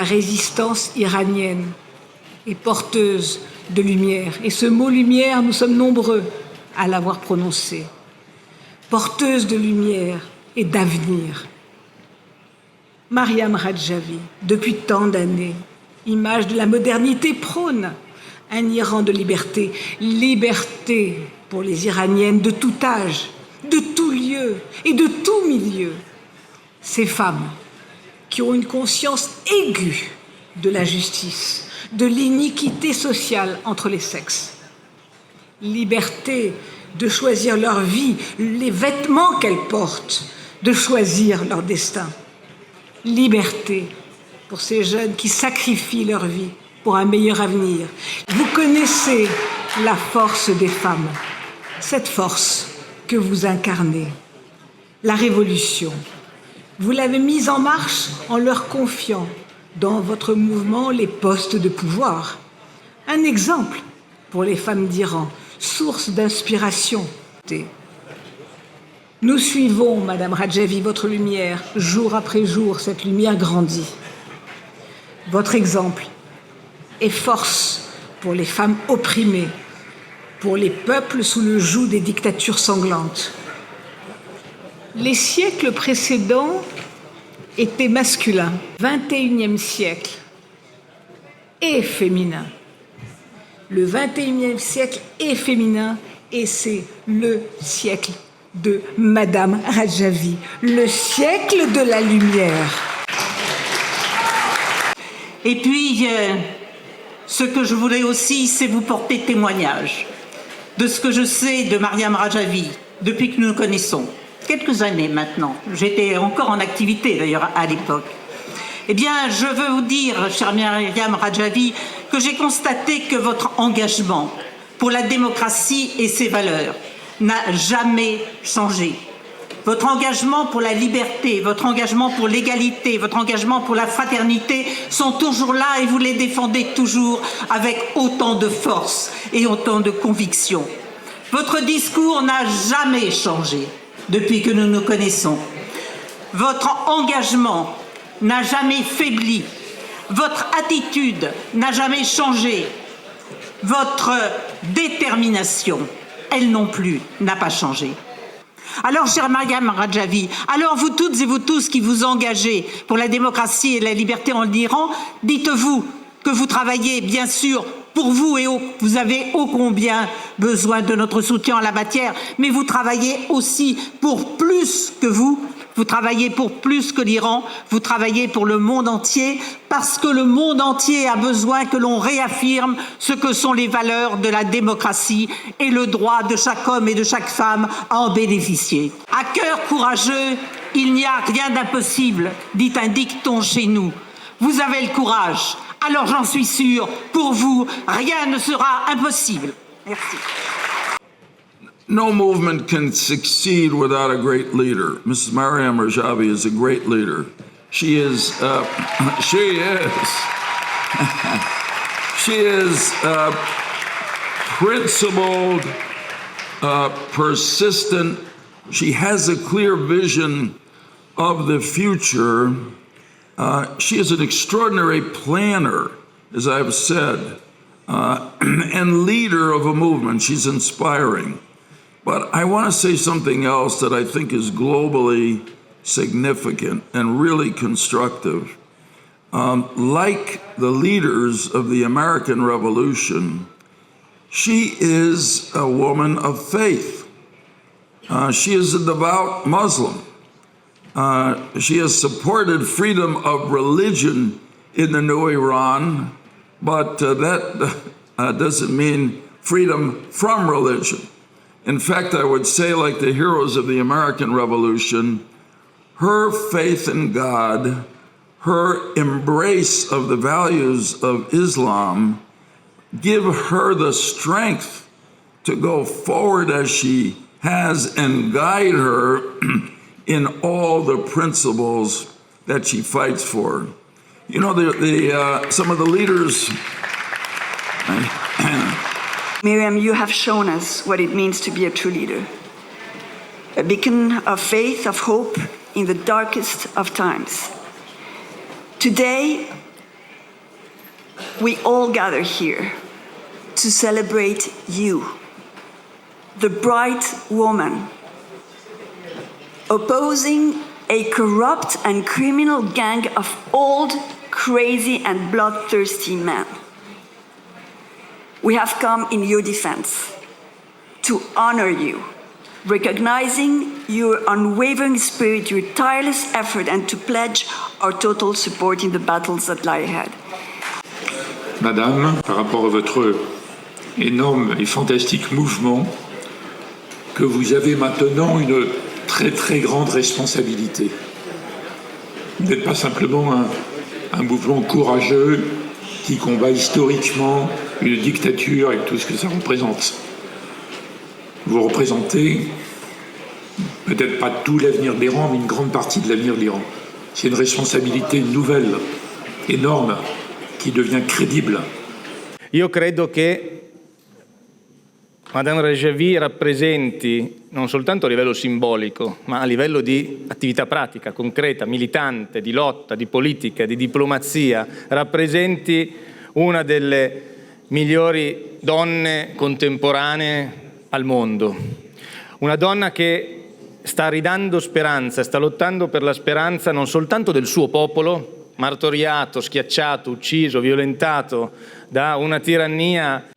La résistance iranienne est porteuse de lumière. Et ce mot lumière, nous sommes nombreux à l'avoir prononcé. Porteuse de lumière et d'avenir. Mariam Rajavi, depuis tant d'années, image de la modernité, prône un Iran de liberté. Liberté pour les Iraniennes de tout âge, de tout lieu et de tout milieu. Ces femmes qui ont une conscience aiguë de la justice, de l'iniquité sociale entre les sexes. Liberté de choisir leur vie, les vêtements qu'elles portent, de choisir leur destin. Liberté pour ces jeunes qui sacrifient leur vie pour un meilleur avenir. Vous connaissez la force des femmes, cette force que vous incarnez, la révolution. Vous l'avez mise en marche en leur confiant dans votre mouvement les postes de pouvoir. Un exemple pour les femmes d'Iran, source d'inspiration. Nous suivons, Madame Rajavi, votre lumière. Jour après jour, cette lumière grandit. Votre exemple est force pour les femmes opprimées, pour les peuples sous le joug des dictatures sanglantes. Les siècles précédents étaient masculins. 21e siècle est féminin. Le 21e siècle est féminin et c'est le siècle de Madame Rajavi, le siècle de la lumière. Et puis, ce que je voulais aussi, c'est vous porter témoignage de ce que je sais de Mariam Rajavi depuis que nous nous connaissons. Quelques années maintenant. J'étais encore en activité d'ailleurs à l'époque. Eh bien, je veux vous dire, chère Mariam Rajavi, que j'ai constaté que votre engagement pour la démocratie et ses valeurs n'a jamais changé. Votre engagement pour la liberté, votre engagement pour l'égalité, votre engagement pour la fraternité sont toujours là et vous les défendez toujours avec autant de force et autant de conviction. Votre discours n'a jamais changé depuis que nous nous connaissons. Votre engagement n'a jamais faibli. Votre attitude n'a jamais changé. Votre détermination, elle non plus, n'a pas changé. Alors, chère Mariam Rajavi, alors vous toutes et vous tous qui vous engagez pour la démocratie et la liberté en Iran, dites-vous que vous travaillez bien sûr pour vous et vous avez ô combien besoin de notre soutien en la matière, mais vous travaillez aussi pour plus que vous travaillez pour plus que l'Iran, vous travaillez pour le monde entier, parce que le monde entier a besoin que l'on réaffirme ce que sont les valeurs de la démocratie et le droit de chaque homme et de chaque femme à en bénéficier. À cœur courageux, il n'y a rien d'impossible, dit un dicton chez nous. Vous avez le courage. Alors j'en suis sûre, pour vous, rien ne sera impossible. Merci. No movement can succeed without a great leader. Mrs. Mariam Rajavi is a great leader. She is principled, persistent. She has a clear vision of the future. She is an extraordinary planner, as I've said, and leader of a movement. She's inspiring. But I want to say something else that I think is globally significant and really constructive. Like the leaders of the American Revolution, she is a woman of faith. She is a devout Muslim. She has supported freedom of religion in the new Iran, but that doesn't mean freedom from religion. In fact, I would say, like the heroes of the American Revolution, her faith in God, her embrace of the values of Islam, give her the strength to go forward as she has and guide her in all the principles that she fights for. You know, some of the leaders... Miriam, you have shown us what it means to be a true leader. A beacon of faith, of hope in the darkest of times. Today, we all gather here to celebrate you, the bright woman opposing a corrupt and criminal gang of old, crazy, and bloodthirsty men. We have come in your defense to honor you, recognizing your unwavering spirit, your tireless effort, and to pledge our total support in the battles that lie ahead. Madame, par rapport à votre énorme et fantastique mouvement, que vous avez maintenant une très très grande responsabilité. Vous n'êtes pas simplement un mouvement courageux qui combat historiquement une dictature avec tout ce que ça représente. Vous représentez peut-être pas tout l'avenir de l'Iran, mais une grande partie de l'avenir de l'Iran. C'est une responsabilité nouvelle, énorme, qui devient crédible. Io credo che Madame Rajavi rappresenti, non soltanto a livello simbolico, ma a livello di attività pratica, concreta, militante, di lotta, di politica, di diplomazia, rappresenti una delle migliori donne contemporanee al mondo. Una donna che sta ridando speranza, sta lottando per la speranza non soltanto del suo popolo, martoriato, schiacciato, ucciso, violentato da una tirannia